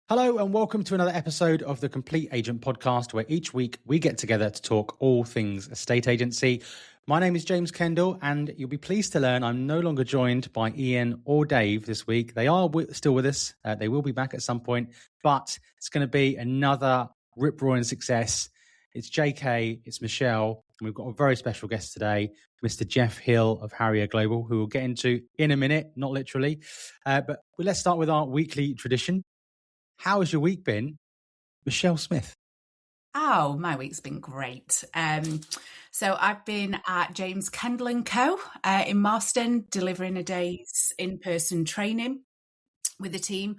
Hello and welcome to another episode of the Complete Agent podcast, where each week we get together to talk all things estate agency. My name is James Kendall, and you'll be pleased to learn I'm no longer joined by Ian or Dave this week. They are still with us. They will be back at some point, but it's going to be another rip-roaring success. It's JK, it's Michelle, and we've got a very special guest today, Mr. Jeff Hill of Harrier Global, who we'll get into in a minute, not literally. But let's start with our weekly tradition. How has your week been, Michelle Smith? Oh, my week's been great. So I've been at James Kendall & Co. In Marston, delivering a day's in-person training with the team,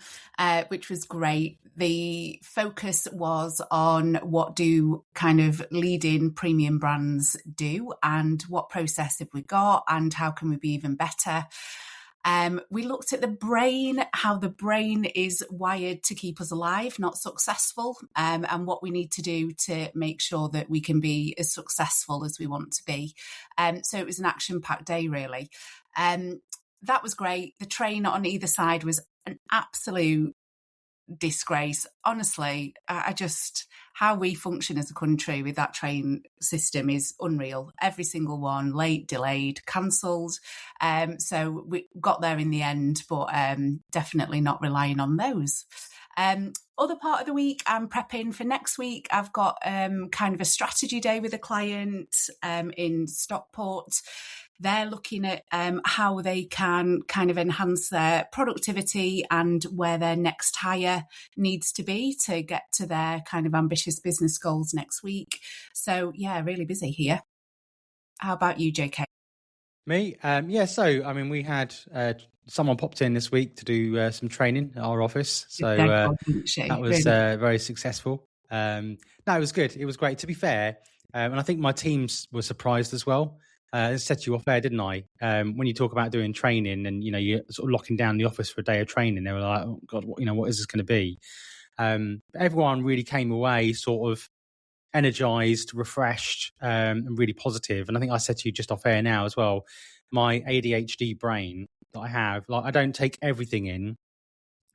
which was great. The focus was on what do kind of leading premium brands do and what process have we got and how can we be even better. We looked at the brain, how the brain is wired to keep us alive, not successful, and what we need to do to make sure that we can be as successful as we want to be. So it was an action-packed day, really. That was great. The train on either side was an absolute disgrace. Honestly, I just, how we function as a country with that train system is unreal. Every single one, late, delayed, cancelled. So we got there in the end, but definitely not relying on those. Other part of the week, I'm prepping for next week. I've got kind of a strategy day with a client in Stockport. They're looking at how they can kind of enhance their productivity and where their next hire needs to be to get to their kind of ambitious business goals next week. So, yeah, really busy here. How about you, JK? Me? We had someone popped in this week to do some training at our office. So that was very successful. No, it was good. It was great. To be fair, and I think my teams were surprised as well. I set you off there, didn't I? When you talk about doing training and, you're sort of locking down the office for a day of training, they were like, oh God, what is this going to be? Everyone really came away sort of energized, refreshed, and really positive. And I think I said to you just off air now as well, my ADHD brain that I have, like I don't take everything in,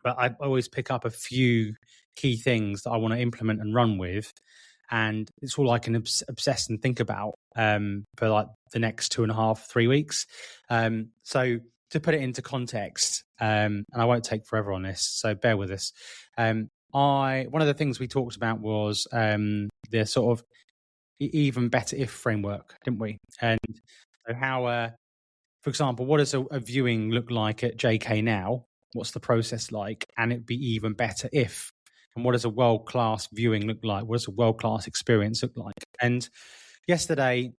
but I always pick up a few key things that I want to implement and run with. And it's all I can obsess and think about for like the next 2.5-3 weeks. So to put it into context, and I won't take forever on this, so bear with us. One of the things we talked about was the sort of even better if framework, didn't we? And so how, for example, what does a viewing look like at JK now? What's the process like? And it'd be even better if. And what does a world-class viewing look like? What does a world-class experience look like? And yesterday,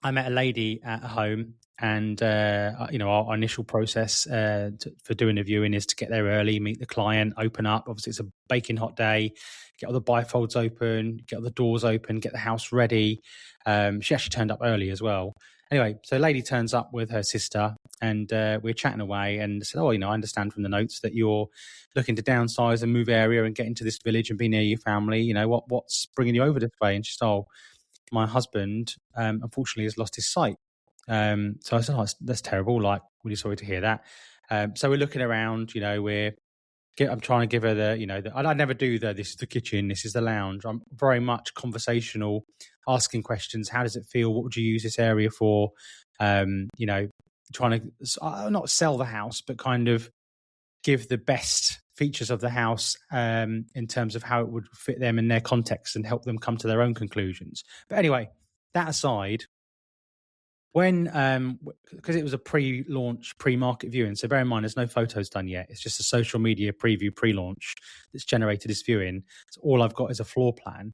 I met a lady at home, and our initial process for doing a viewing is to get there early, meet the client, open up. Obviously, it's a baking hot day. Get all the bifolds open, get all the doors open, get the house ready. She actually turned up early as well. Anyway, so a lady turns up with her sister, and we're chatting away, and said, I understand from the notes that you're looking to downsize and move area and get into this village and be near your family. What's bringing you over this way? And she said, my husband, unfortunately, has lost his sight. So I said, that's terrible. Like, really sorry to hear that. So we're looking around, I'm trying to give her I never do this is the kitchen, this is the lounge. I'm very much conversational, asking questions. How does it feel? What would you use this area for? Trying to not sell the house, but kind of give the best features of the house in terms of how it would fit them in their context and help them come to their own conclusions. But anyway, that aside, when because it was a pre-launch, pre-market viewing, so bear in mind there's no photos done yet. It's just a social media preview pre-launch that's generated this viewing. So all I've got is a floor plan.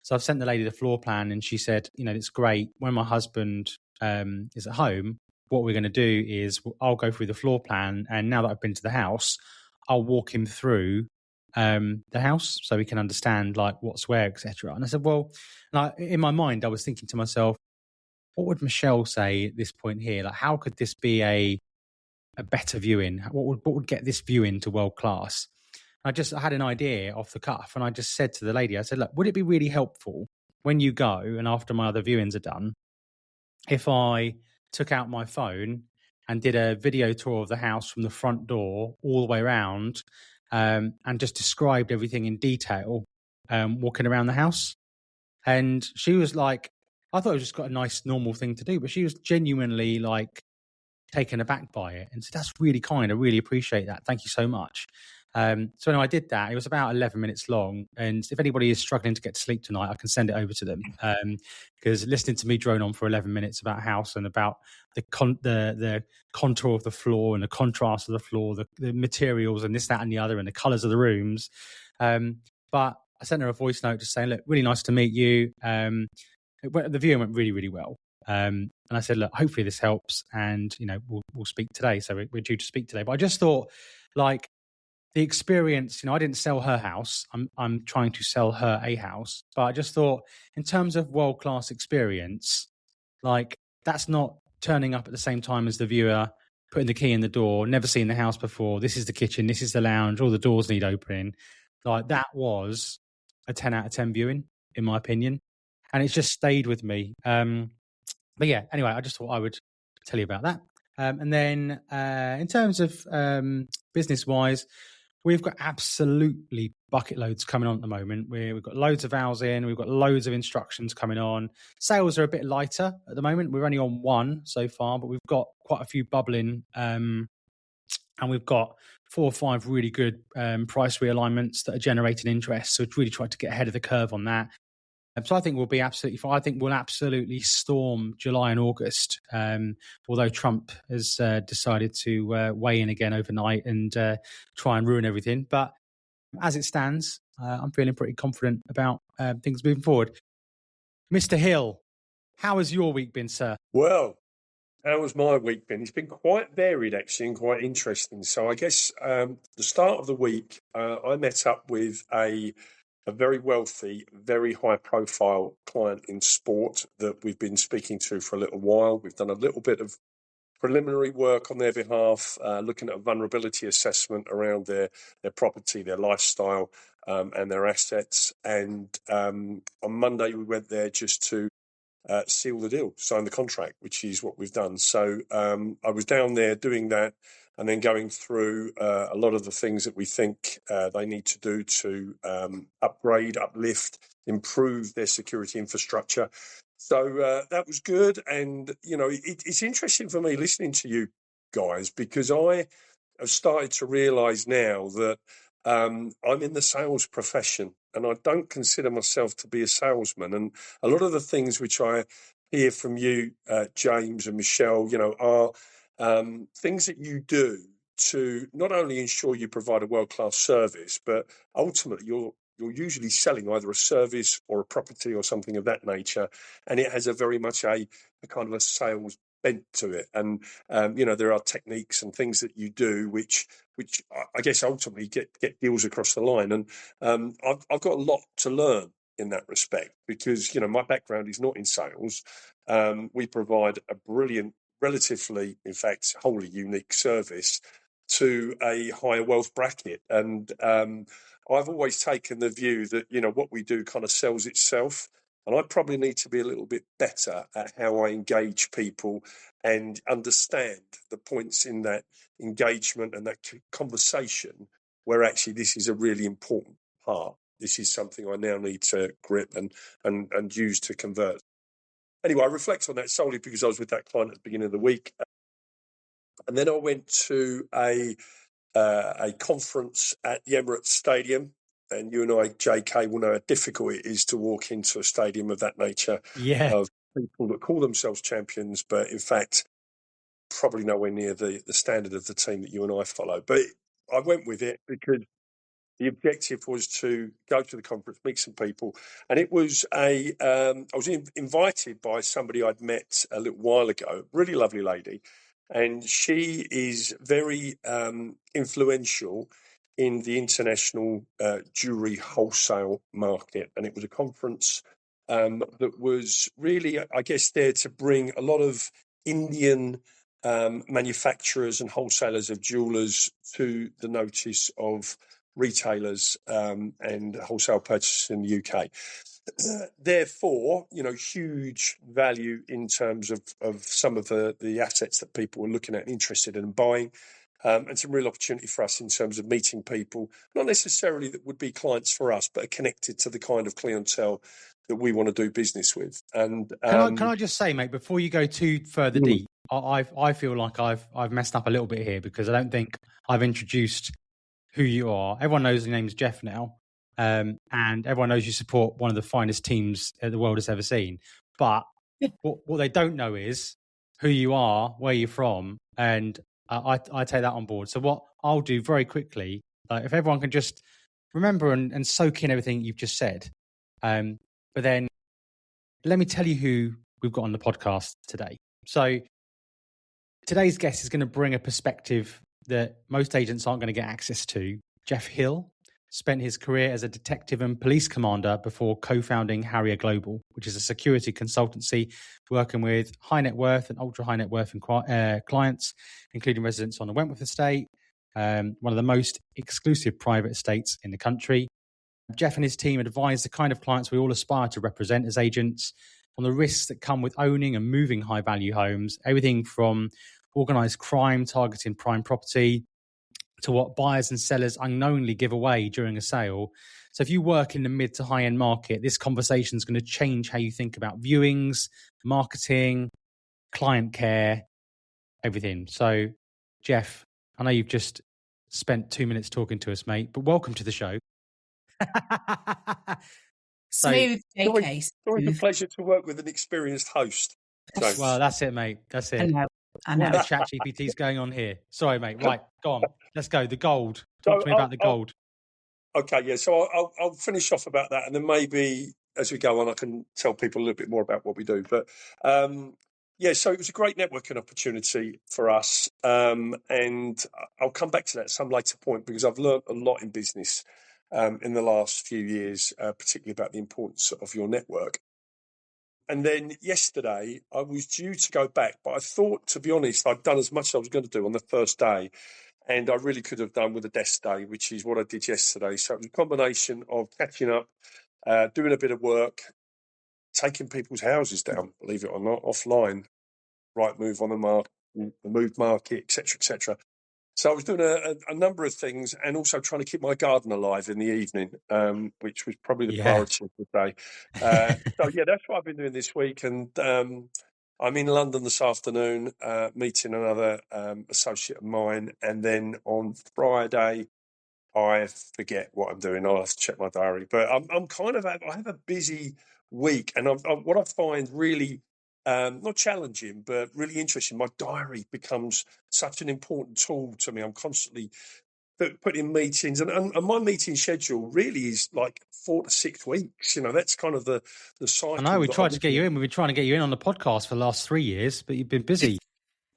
So I've sent the lady the floor plan, and she said, it's great. When my husband is at home, what we're going to do is I'll go through the floor plan, and now that I've been to the house, I'll walk him through the house so we can understand like what's where, etc. And I said, well, in my mind, I was thinking to myself, what would Michelle say at this point here? Like, how could this be a better viewing? What would get this viewing to world class? I had an idea off the cuff, and I just said to the lady, I said, look, would it be really helpful when you go and after my other viewings are done, if I took out my phone and did a video tour of the house from the front door all the way around, and just described everything in detail, walking around the house. And she was like, I thought it was just got a nice normal thing to do, but she was genuinely like taken aback by it and said, that's really kind. I really appreciate that. Thank you so much. So anyway, I did that. It was about 11 minutes long. And if anybody is struggling to get to sleep tonight, I can send it over to them. Because listening to me drone on for 11 minutes about house and about the contour of the floor and the contrast of the floor, the materials and this, that, and the other, and the colours of the rooms. But I sent her a voice note just saying, look, really nice to meet you. The viewing went really, really well. And I said, look, hopefully this helps. And, we'll speak today. So we're due to speak today. But I just thought, like, the experience, I didn't sell her house. I'm trying to sell her a house. But I just thought, in terms of world-class experience, like, that's not turning up at the same time as the viewer, putting the key in the door, never seen the house before. This is the kitchen. This is the lounge. All the doors need opening. Like, that was a 10 out of 10 viewing, in my opinion. And it's just stayed with me. But yeah, anyway, I just thought I would tell you about that. And then in terms of business-wise, we've got absolutely bucket loads coming on at the moment. We've got loads of vows in. We've got loads of instructions coming on. Sales are a bit lighter at the moment. We're only on one so far, but we've got quite a few bubbling. And we've got 4 or 5 really good price realignments that are generating interest. So we've really tried to get ahead of the curve on that. So I think we'll be absolutely fine. I think we'll absolutely storm July and August, although Trump has decided to weigh in again overnight and try and ruin everything. But as it stands, I'm feeling pretty confident about things moving forward. Mr. Hill, how has your week been, sir? Well, how has my week been? It's been quite varied, actually, and quite interesting. So I guess the start of the week, I met up with a very wealthy, very high-profile client in sport that we've been speaking to for a little while. We've done a little bit of preliminary work on their behalf, looking at a vulnerability assessment around their property, their lifestyle, and their assets. And on Monday, we went there just to seal the deal, sign the contract, which is what we've done. So I was down there doing that and then going through a lot of the things that we think they need to do to upgrade, uplift, improve their security infrastructure. So that was good. And, it's interesting for me listening to you guys, because I have started to realise now that I'm in the sales profession and I don't consider myself to be a salesman. And a lot of the things which I hear from you, James and Michelle, are things that you do to not only ensure you provide a world-class service, but ultimately you're usually selling either a service or a property or something of that nature. And it has a very much a kind of a sales bent to it. And, there are techniques and things that you do which I guess ultimately get deals across the line. And I've got a lot to learn in that respect because, my background is not in sales. We provide a brilliant, relatively, in fact, wholly unique service to a higher wealth bracket. And I've always taken the view that, what we do kind of sells itself. And I probably need to be a little bit better at how I engage people and understand the points in that engagement and that conversation where actually this is a really important part. This is something I now need to grip and use to convert. Anyway, I reflect on that solely because I was with that client at the beginning of the week. And then I went to a conference at the Emirates Stadium. And you and I, JK, will know how difficult it is to walk into a stadium of that nature of people that call themselves champions, but in fact, probably nowhere near the standard of the team that you and I follow. But I went with it because the objective was to go to the conference, meet some people. And it was I was invited by somebody I'd met a little while ago, really lovely lady. And she is very influential in the international jewellery wholesale market. And it was a conference that was really, I guess, there to bring a lot of Indian manufacturers and wholesalers of jewellers to the notice of retailers and wholesale purchasers in the UK. Therefore, huge value in terms of some of the assets that people were looking at and interested in buying. and some real opportunity for us in terms of meeting people, not necessarily that would be clients for us, but are connected to the kind of clientele that we want to do business with. And can I just say, mate, before you go too further deep, I feel like I've messed up a little bit here, because I don't think I've introduced who you are. Everyone knows your name's Jeff now, and everyone knows you support one of the finest teams the world has ever seen. But what they don't know is who you are, where you're from, and I take that on board. So what I'll do very quickly, if everyone can just remember and soak in everything you've just said, but then let me tell you who we've got on the podcast today. So today's guest is going to bring a perspective that most agents aren't going to get access to. Jeff Hill spent his career as a detective and police commander before co-founding Harrier Global, which is a security consultancy working with high net worth and ultra high net worth clients, including residents on the Wentworth estate, one of the most exclusive private estates in the country. Jeff and his team advise the kind of clients we all aspire to represent as agents on the risks that come with owning and moving high value homes, everything from organised crime targeting prime property to what buyers and sellers unknowingly give away during a sale. So if you work in the mid to high end market, this conversation is going to change how you think about viewings, marketing, client care, everything. So Jeff, I know you've just spent 2 minutes talking to us, mate, but welcome to the show. Smooth, JK. Always a pleasure to work with an experienced host. So. Well, that's it, mate. That's it. I know. What the chat GPT's going on here? Sorry, mate. Right, go on. Let's go. The gold. Talk to me about the gold. Okay, yeah. So I'll finish off about that, and then maybe as we go on, I can tell people a little bit more about what we do. But yeah, so it was a great networking opportunity for us, and I'll come back to that at some later point, because I've learned a lot in business in the last few years, particularly about the importance of your network. And then yesterday, I was due to go back, but I thought, to be honest, I'd done as much as I was going to do on the first day, and I really could have done with a desk day, which is what I did yesterday. So it was a combination of catching up, doing a bit of work, taking people's houses down, believe it or not, offline, right move on the move market, etc., etc. So I was doing a number of things, and also trying to keep my garden alive in the evening, which was probably the priority of the day. So yeah, that's what I've been doing this week. And I'm in London this afternoon, meeting another associate of mine. And then on Friday, I forget what I'm doing. I'll have to check my diary. But I have a busy week. And what I find really not challenging, but really interesting, my diary becomes such an important tool to me. I'm constantly putting meetings, and my meeting schedule really is like 4 to 6 weeks. You know, that's kind of the cycle. I know we tried to get you in. We've been trying to get you in on the podcast for the last 3 years, but you've been busy.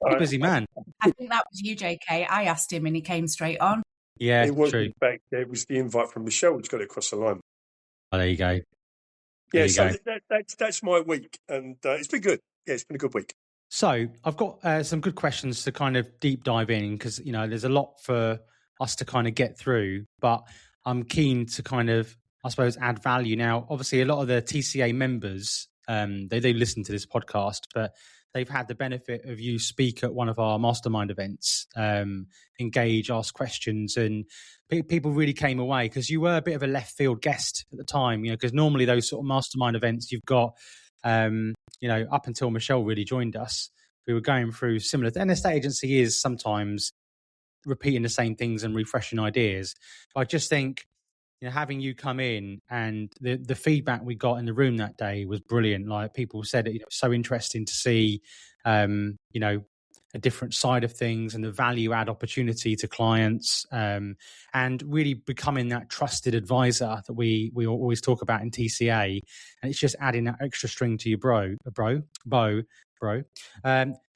You're a busy man. I think that was you, JK. I asked him and he came straight on. Yeah, it was, true. In fact, it was the invite from Michelle which got it across the line. Oh, there you go. Yeah, so that's my week, and it's been good. Yeah, it's been a good week. So I've got some good questions to kind of deep dive in, because, you know, there's a lot for us to kind of get through, but I'm keen to kind of, I suppose, add value. Now, obviously, a lot of the TCA members, they do listen to this podcast, but they've had the benefit of you speak at one of our mastermind events, engage, ask questions, and people really came away, because you were a bit of a left field guest at the time, you know, because normally those sort of mastermind events you've got, you know, up until Michelle really joined us, we were going through similar, and estate agency is sometimes repeating the same things and refreshing ideas. But I just think, you know, having you come in, and the feedback we got in the room that day was brilliant. Like, people said it was so interesting to see, you know, a different side of things and the value add opportunity to clients, and really becoming that trusted advisor that we always talk about in TCA. And it's just adding that extra string to your bow.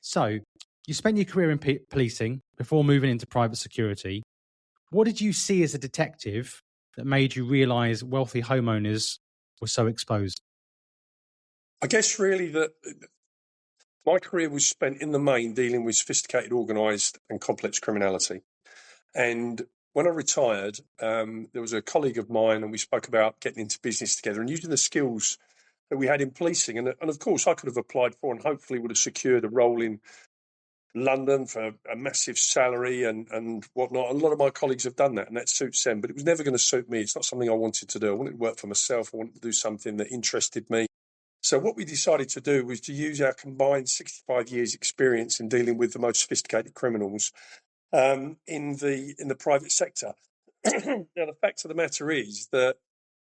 So you spent your career in policing before moving into private security. What did you see as a detective that made you realise wealthy homeowners were so exposed? I guess really that my career was spent in the main dealing with sophisticated, organised and complex criminality. And when I retired, there was a colleague of mine, and we spoke about getting into business together and using the skills that we had in policing. And of course, I could have applied for and hopefully would have secured a role in London for a massive salary and whatnot. A lot of my colleagues have done that, and that suits them, but it was never going to suit me. It's not something I wanted to do. I wanted to work for myself. I wanted to do something that interested me. So what we decided to do was to use our combined 65 years experience in dealing with the most sophisticated criminals in the private sector. Now, the fact of the matter is that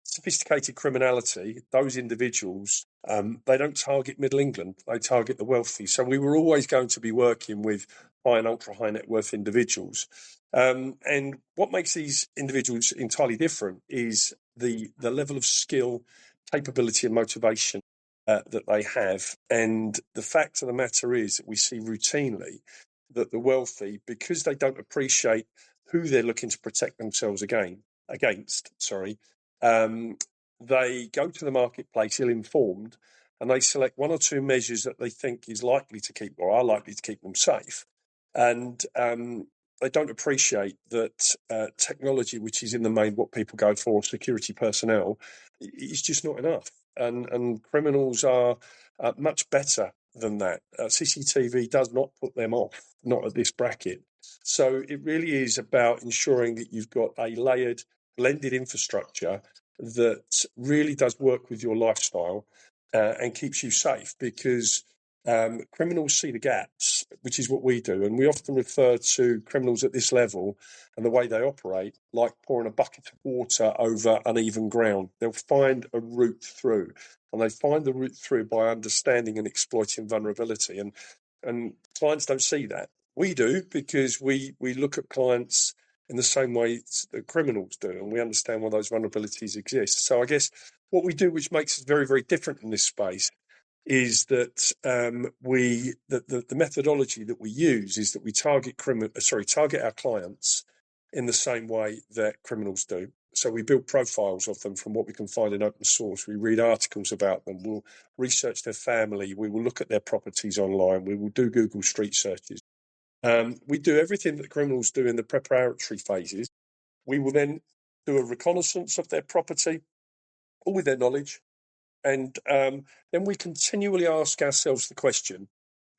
sophisticated criminality, those individuals, they don't target Middle England, they target the wealthy. So we were always going to be working with high and ultra high net worth individuals. And what makes these individuals entirely different is the level of skill, capability and motivation that they have. And the fact of the matter is that we see routinely that the wealthy, because they don't appreciate who they're looking to protect themselves against, they go to the marketplace ill-informed, and they select one or two measures that they think is likely to keep or are likely to keep them safe. And they don't appreciate that technology, which is in the main what people go for, security personnel, is just not enough. And criminals are much better than that. CCTV does not put them off, not at this bracket. So it really is about ensuring that you've got a layered, blended infrastructure that really does work with your lifestyle and keeps you safe, because criminals see the gaps, which is what we do. And we often refer to criminals at this level and the way they operate like pouring a bucket of water over uneven ground. They'll find a route through, and they find the route through by understanding and exploiting vulnerability. And clients don't see that. We do, because we look at clients in the same way that criminals do, and we understand why those vulnerabilities exist. So I guess what we do, which makes us very, very different in this space, is that the methodology that we use is that we target our clients in the same way that criminals do. So we build profiles of them from what we can find in open source. We read articles about them. We'll research their family. We will look at their properties online. We will do Google Street searches. We do everything that criminals do in the preparatory phases. We will then do a reconnaissance of their property, all with their knowledge. And then we continually ask ourselves the question,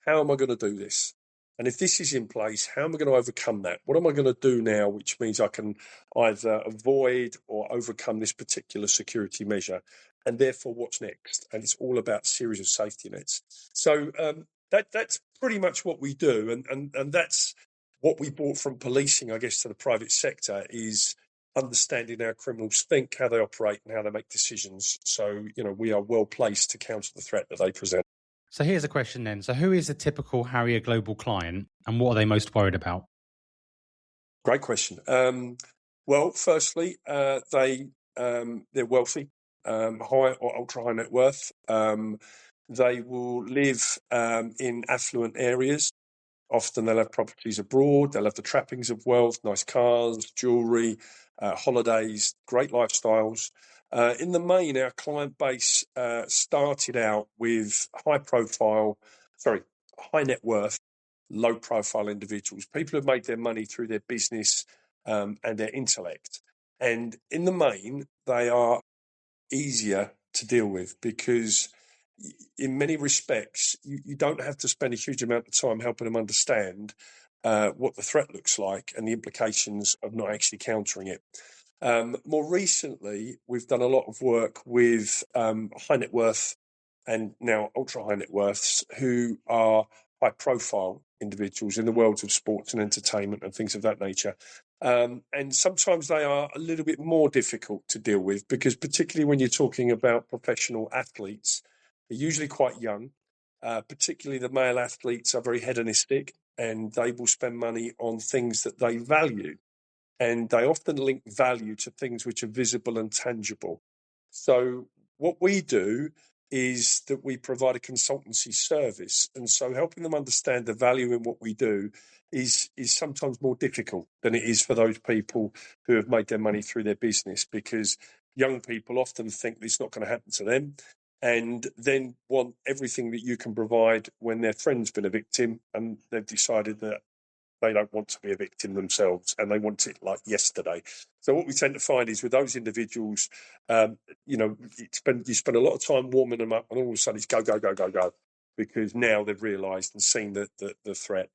how am I going to do this? And if this is in place, how am I going to overcome that? What am I going to do now, which means I can either avoid or overcome this particular security measure? And therefore, what's next? And it's all about a series of safety nets. So that's pretty much what we do. And that's what we brought from policing, I guess, to the private sector, is understanding how criminals think, how they operate, and how they make decisions. So, we are well placed to counter the threat that they present. So here's a question then. So who is a typical Harrier Global client, and what are they most worried about? Great question. Well, firstly, they're wealthy, high or ultra high net worth. They will live in affluent areas. Often they'll have properties abroad. They'll have the trappings of wealth, nice cars, jewellery, holidays, great lifestyles. In the main, our client base started out with high net worth, low profile individuals, people who have made their money through their business and their intellect. And in the main, they are easier to deal with, because in many respects, you don't have to spend a huge amount of time helping them understand what the threat looks like and the implications of not actually countering it. More recently, we've done a lot of work with high net worth and now ultra high net worths who are high profile individuals in the worlds of sports and entertainment and things of that nature. And sometimes they are a little bit more difficult to deal with, because particularly when you're talking about professional athletes, they're usually quite young. Particularly the male athletes are very hedonistic, and they will spend money on things that they value. And they often link value to things which are visible and tangible. So what we do is that we provide a consultancy service. And so helping them understand the value in what we do is sometimes more difficult than it is for those people who have made their money through their business, because young people often think it's not going to happen to them, and then want everything that you can provide when their friend's been a victim and they've decided that they don't want to be a victim themselves and they want it like yesterday. So what we tend to find is with those individuals, you spend a lot of time warming them up, and all of a sudden it's go, go, go, go, go. because now they've realised and seen the threat.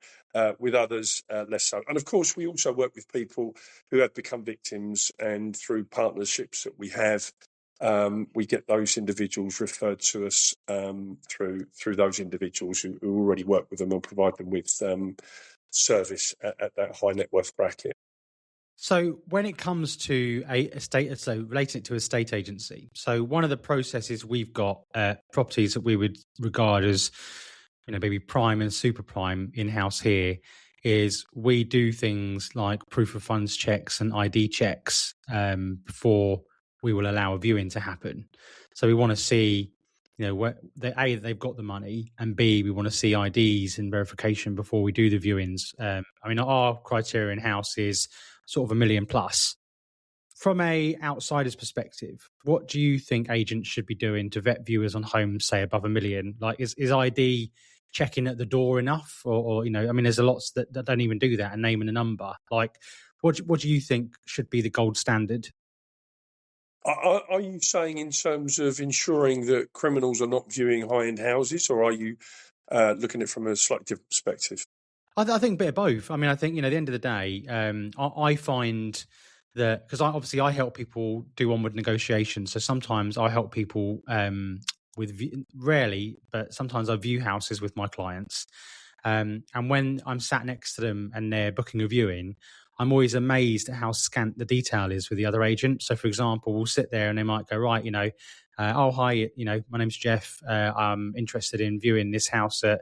With others, less so. And of course, we also work with people who have become victims, and through partnerships that we have, we get those individuals referred to us through those individuals who already work with them and provide them with service at that high net worth bracket. So when it comes to relating it to a estate agency, so one of the processes we've got properties that we would regard as, maybe prime and super prime in-house here, is we do things like proof of funds checks and ID checks before we will allow a viewing to happen. So we want to see, where they've got the money, and B, we want to see IDs and verification before we do the viewings. Our criteria in-house is sort of $1 million plus. From a outsider's perspective, what do you think agents should be doing to vet viewers on homes, say above $1 million? Like, is ID checking at the door enough, or there's a lots that don't even do that, and naming a number. Like, what do you think should be the gold standard? Are you saying in terms of ensuring that criminals are not viewing high-end houses, or are you looking at it from a slightly different perspective? I think a bit of both. I think, at the end of the day, I find that, because I help people do onward negotiations. So sometimes I help people rarely, but sometimes I view houses with my clients. And when I'm sat next to them and they're booking a viewing, I'm always amazed at how scant the detail is with the other agent. So, for example, we'll sit there and they might go, right, oh, hi, my name's Jeff. I'm interested in viewing this house on,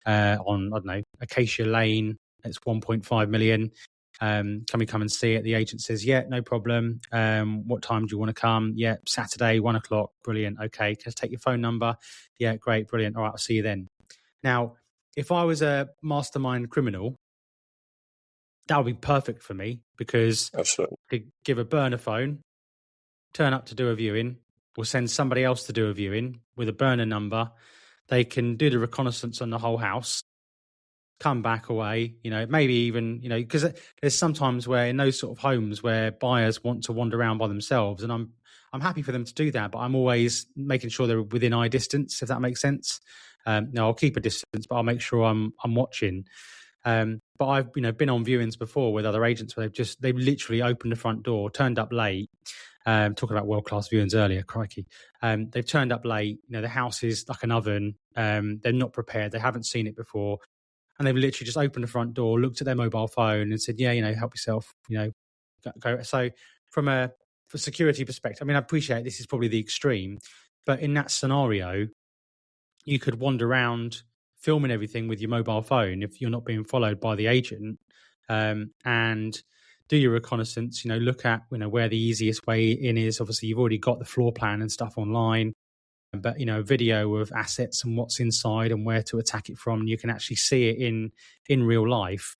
I don't know, Acacia Lane. It's 1.5 million. Can we come and see it? The agent says, yeah, no problem. What time do you want to come? Yeah, Saturday, 1 o'clock. Brilliant. Okay, just take your phone number. Yeah, great, brilliant. All right, I'll see you then. Now, if I was a mastermind criminal, that would be perfect for me, because Absolutely. I could give a burner phone, turn up to do a viewing, or send somebody else to do a viewing with a burner number. They can do the reconnaissance on the whole house, come back away, maybe even, because there's sometimes where in those sort of homes where buyers want to wander around by themselves, and I'm happy for them to do that, but I'm always making sure they're within eye distance, if that makes sense. No, I'll keep a distance, but I'll make sure I'm watching. But I've been on viewings before with other agents where they've literally opened the front door, turned up late. Talking about world-class viewings earlier, crikey. They've turned up late. The house is like an oven. They're not prepared. They haven't seen it before. And they've literally just opened the front door, looked at their mobile phone and said, yeah, help yourself, go. So from a security perspective, I appreciate this is probably the extreme, but in that scenario, you could wander around filming everything with your mobile phone if you're not being followed by the agent, and do your reconnaissance, look at, where the easiest way in is. Obviously, you've already got the floor plan and stuff online, but, a video of assets and what's inside and where to attack it from. And you can actually see it in real life.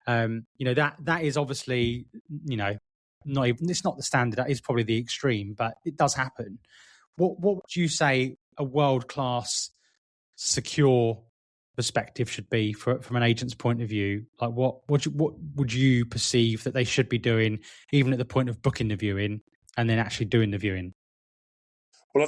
That is obviously, not even, it's not the standard. That is probably the extreme, but it does happen. What would you say a world-class secure perspective should be from an agent's point of view? Like, what would you perceive that they should be doing, even at the point of booking the viewing and then actually doing the viewing? Well, I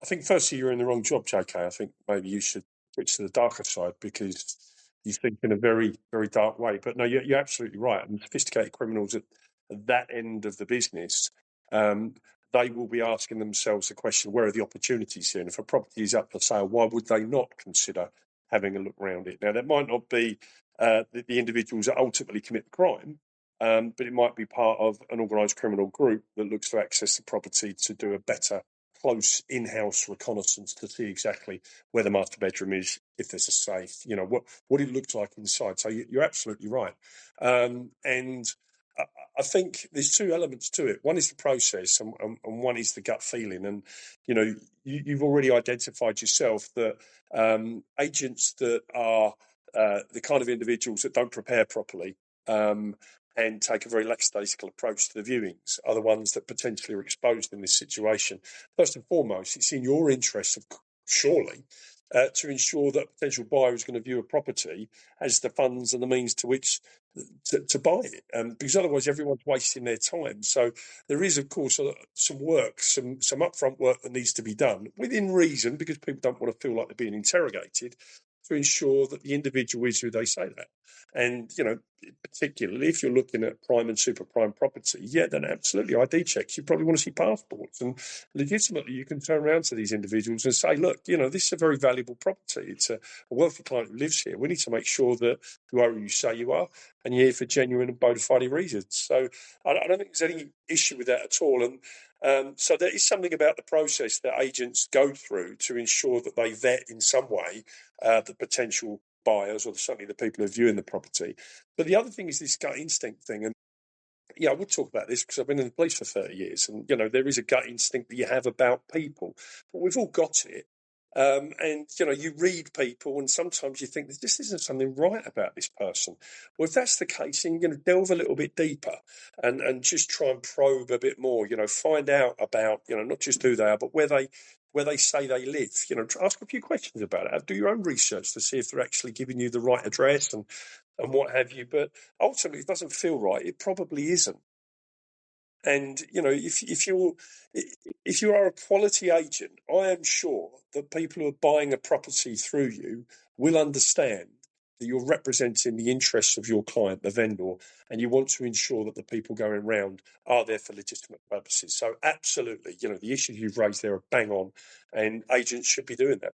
think firstly you're in the wrong job, JK. I think maybe you should switch to the darker side, because you think in a very, very dark way. But no, you're absolutely right. And sophisticated criminals at that end of the business, they will be asking themselves the question, where are the opportunities here? And if a property is up for sale, why would they not consider having a look around it? Now, that might not be the individuals that ultimately commit the crime, but it might be part of an organised criminal group that looks to access the property to do a better close in-house reconnaissance to see exactly where the master bedroom is, if there's a safe, what it looks like inside. So you're absolutely right. And I think there's two elements to it. One is the process, and one is the gut feeling. And, you've already identified yourself that agents that are the kind of individuals that don't prepare properly and take a very lackadaisical approach to the viewings are the ones that potentially are exposed in this situation. First and foremost, it's in your interest, surely, to ensure that a potential buyer who's going to view a property has the funds and the means to which to buy it, because otherwise everyone's wasting their time. So there is, of course, some work, some upfront work that needs to be done within reason, because people don't want to feel like they're being interrogated, to ensure that the individual is who they say that. And, particularly if you're looking at prime and super prime property, then absolutely ID checks. You probably want to see passports, and legitimately you can turn around to these individuals and say, look, this is a very valuable property. It's a wealthy client who lives here. We need to make sure that you are who you say you are, and you're here for genuine and bona fide reasons. So I don't think there's any issue with that at all. And so there is something about the process that agents go through to ensure that they vet in some way the potential buyers, or certainly the people who are viewing the property. But the other thing is this gut instinct thing. And I would talk about this because I've been in the police for 30 years. And, there is a gut instinct that you have about people. But we've all got it. And, you read people and sometimes you think, there just isn't something right about this person. Well, if that's the case, then you're going to delve a little bit deeper and just try and probe a bit more, find out about, not just who they are, but where they say they live. Ask a few questions about it. Do your own research to see if they're actually giving you the right address and what have you. But ultimately, it doesn't feel right. It probably isn't. And, if you are a quality agent, I am sure that people who are buying a property through you will understand that you're representing the interests of your client, the vendor, and you want to ensure that the people going round are there for legitimate purposes. So absolutely, the issues you've raised there are bang on, and agents should be doing that.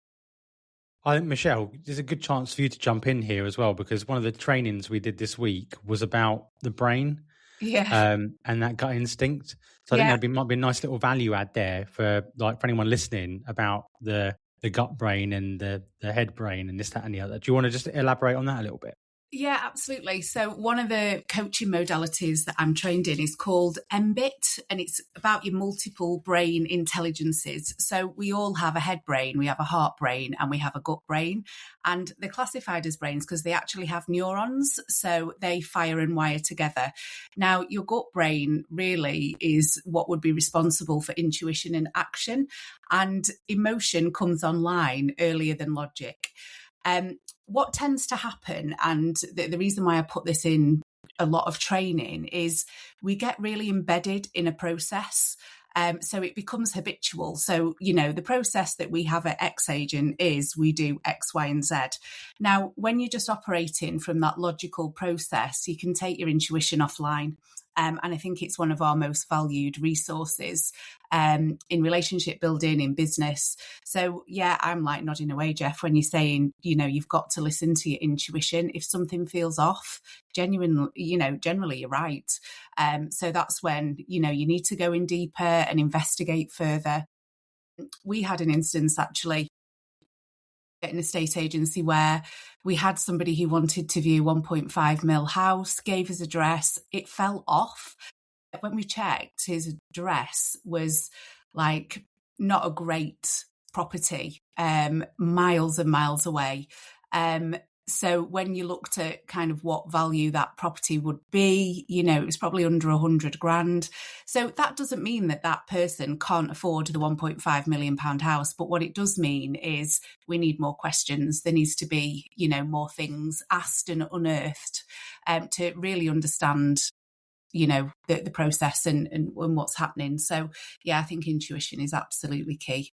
I think, Michelle, there's a good chance for you to jump in here as well, because one of the trainings we did this week was about the brain. Yeah. And that gut instinct. So I think there might be a nice little value add there for anyone listening about the gut brain and the head brain and this, that, and the other. Do you want to just elaborate on that a little bit? Yeah, absolutely. So one of the coaching modalities that I'm trained in is called MBIT, and it's about your multiple brain intelligences. So we all have a head brain, we have a heart brain, and we have a gut brain. And they're classified as brains because they actually have neurons, so they fire and wire together. Now, your gut brain really is what would be responsible for intuition and action, and emotion comes online earlier than logic. What tends to happen, and the reason why I put this in a lot of training, is we get really embedded in a process. So it becomes habitual. So, the process that we have at X Agent is we do X, Y, and Z. Now, when you're just operating from that logical process, you can take your intuition offline. And I think it's one of our most valued resources in relationship building, in business. So, I'm like nodding away, Jeff, when you're saying, you've got to listen to your intuition. If something feels off, generally you're right. So that's when, you need to go in deeper and investigate further. We had an instance actually at an estate agency where we had somebody who wanted to view 1.5 mil house, gave his address. It fell off. When we checked, his address was like not a great property, miles and miles away. So when you looked at kind of what value that property would be, it was probably under 100 grand. So that doesn't mean that that person can't afford the 1.5 million pound house. But what it does mean is we need more questions. There needs to be, more things asked and unearthed to really understand, the process and what's happening. So, I think intuition is absolutely key.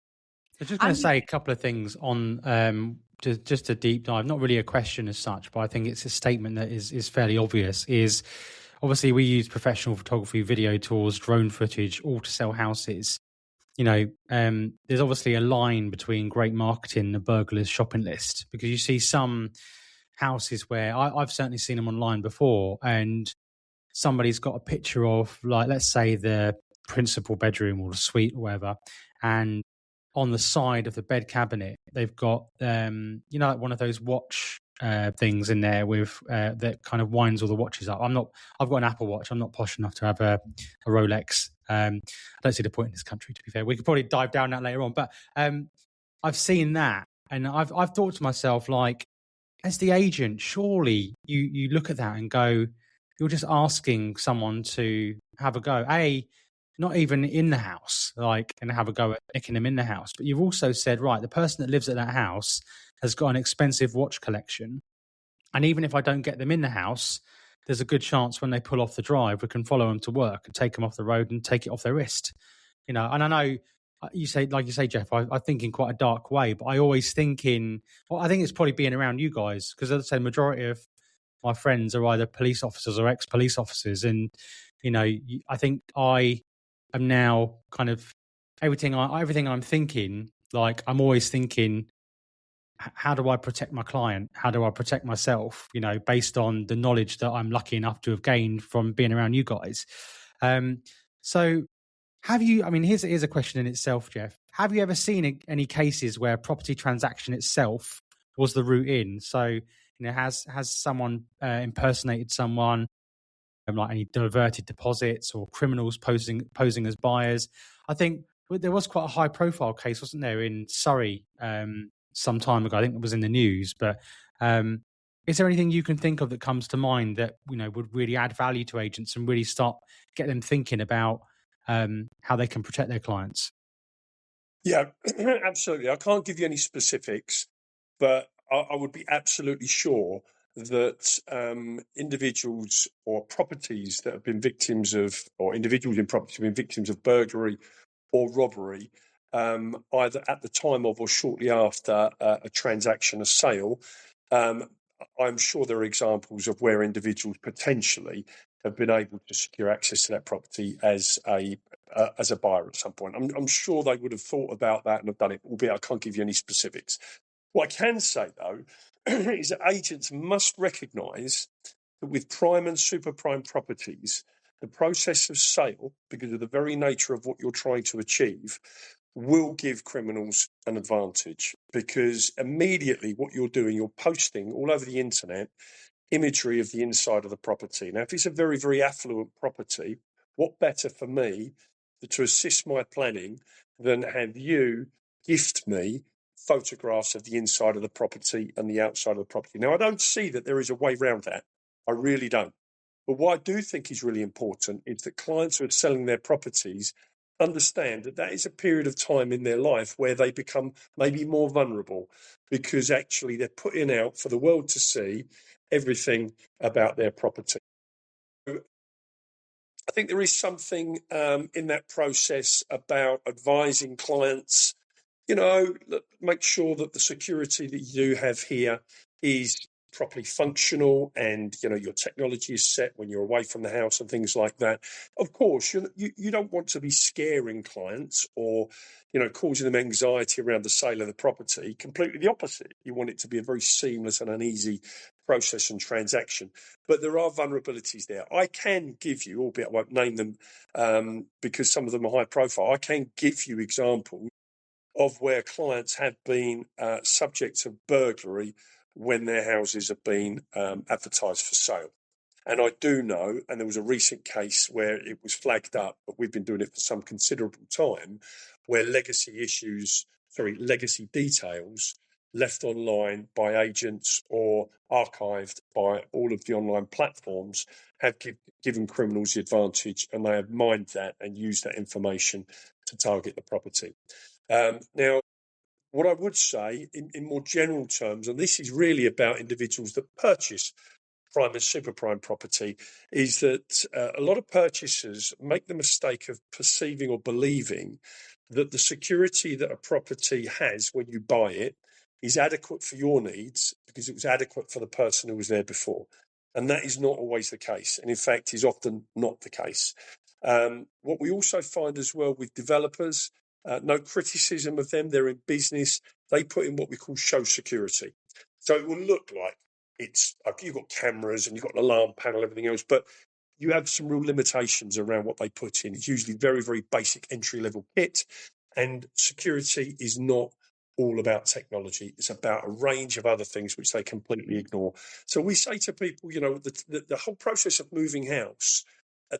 I was just going to say a couple of things on just a deep dive, not really a question as such, but I think it's a statement that is fairly obvious. Is obviously we use professional photography, video tours, drone footage, all to sell houses. There's obviously a line between great marketing and a burglar's shopping list, because you see some houses where I've certainly seen them online before, and somebody's got a picture of, like, let's say the principal bedroom or the suite or whatever, and on the side of the bed cabinet, they've got, like one of those watch things in there with that kind of winds all the watches up. I've got an Apple Watch. I'm not posh enough to have a Rolex. I don't see the point in this country, to be fair. We could probably dive down that later on. But I've seen that, and I've thought to myself, like, as the agent, surely you look at that and go, you're just asking someone to have a go. not even in the house, like, and have a go at nicking them in the house. But you've also said, right, the person that lives at that house has got an expensive watch collection. And even if I don't get them in the house, there's a good chance when they pull off the drive, we can follow them to work and take them off the road and take it off their wrist. And I know you say, like you say, Jeff, I think in quite a dark way, but I always think I think it's probably being around you guys, because as I say, the majority of my friends are either police officers or ex-police officers. And, I think I am now kind of everything I'm thinking, like I'm always thinking, how do I protect my client? How do I protect myself? Based on the knowledge that I'm lucky enough to have gained from being around you guys. So have you, here's a question in itself, Jeff. Have you ever seen any cases where a property transaction itself was the route in? So, has someone impersonated someone, like any diverted deposits or criminals posing as buyers? I think there was quite a high profile case, wasn't there, in Surrey some time ago? I think it was in the news. But is there anything you can think of that comes to mind that would really add value to agents and really get them thinking about how they can protect their clients? Yeah, absolutely. I can't give you any specifics, but I would be absolutely sure that individuals or properties that have been victims of, or individuals in property have been victims of burglary or robbery, either at the time of or shortly after a transaction, a sale, I'm sure there are examples of where individuals potentially have been able to secure access to that property as a buyer at some point. I'm sure they would have thought about that and have done it, albeit I can't give you any specifics. What I can say, though, is that agents must recognise that with prime and super prime properties, the process of sale, because of the very nature of what you're trying to achieve, will give criminals an advantage, because immediately what you're doing, you're posting all over the internet imagery of the inside of the property. Now, if it's a very, very affluent property, what better for me to assist my planning than have you gift me photographs of the inside of the property and the outside of the property? Now, I don't see that there is a way around that. I really don't. But what I do think is really important is that clients who are selling their properties understand that is a period of time in their life where they become maybe more vulnerable, because actually they're putting out for the world to see everything about their property. I think there is something in that process about advising clients, make sure that the security that you have here is properly functional, and your technology is set when you're away from the house and things like that. Of course, you don't want to be scaring clients or causing them anxiety around the sale of the property. Completely the opposite. You want it to be a very seamless and an easy process and transaction. But there are vulnerabilities there. I can give you, albeit I won't name them because some of them are high profile, I can give you examples of where clients have been subject to burglary when their houses have been advertised for sale. And I do know, and there was a recent case where it was flagged up, but we've been doing it for some considerable time, where legacy details left online by agents or archived by all of the online platforms have given criminals the advantage, and they have mined that and used that information to target the property. Now, what I would say in more general terms, and this is really about individuals that purchase prime and super prime property, is that a lot of purchasers make the mistake of perceiving or believing that the security that a property has when you buy it is adequate for your needs because it was adequate for the person who was there before. And that is not always the case. And in fact, is often not the case. What we also find as well with developers, no criticism of them, they're in business, they put in what we call show security. So it will look like you've got cameras and you've got an alarm panel, everything else, but you have some real limitations around what they put in. It's usually very, very basic entry-level kit, and security is not all about technology. It's about a range of other things which they completely ignore. So we say to people, the whole process of moving house,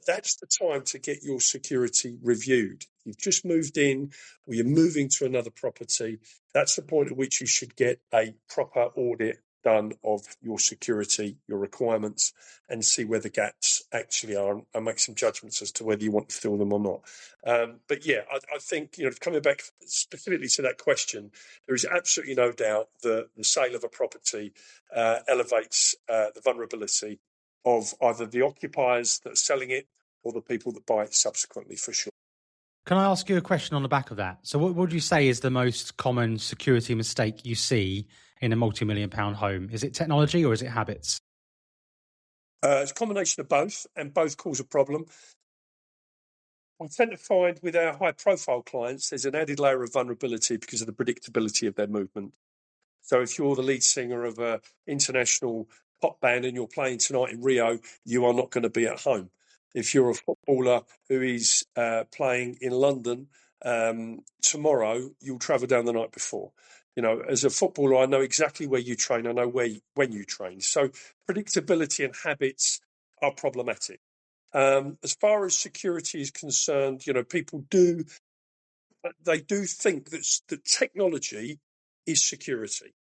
that's the time to get your security reviewed. You've just moved in, or you're moving to another property. That's the point at which you should get a proper audit done of your security, your requirements, and see where the gaps actually are, and make some judgments as to whether you want to fill them or not. But yeah, I think, coming back specifically to that question, there is absolutely no doubt that the sale of a property elevates the vulnerability of either the occupiers that are selling it or the people that buy it subsequently, for sure. Can I ask you a question on the back of that? So what would you say is the most common security mistake you see in a multi-million-pound home? Is it technology or is it habits? It's a combination of both, and both cause a problem. I tend to find with our high-profile clients, there's an added layer of vulnerability because of the predictability of their movement. So if you're the lead singer of an international pop band and you're playing tonight in Rio, you are not going to be at home. If you're a footballer who is playing in London tomorrow, you'll travel down the night before. As a footballer, I know exactly where you train. I know when you train. So predictability and habits are problematic. As far as security is concerned, people do think that technology is security,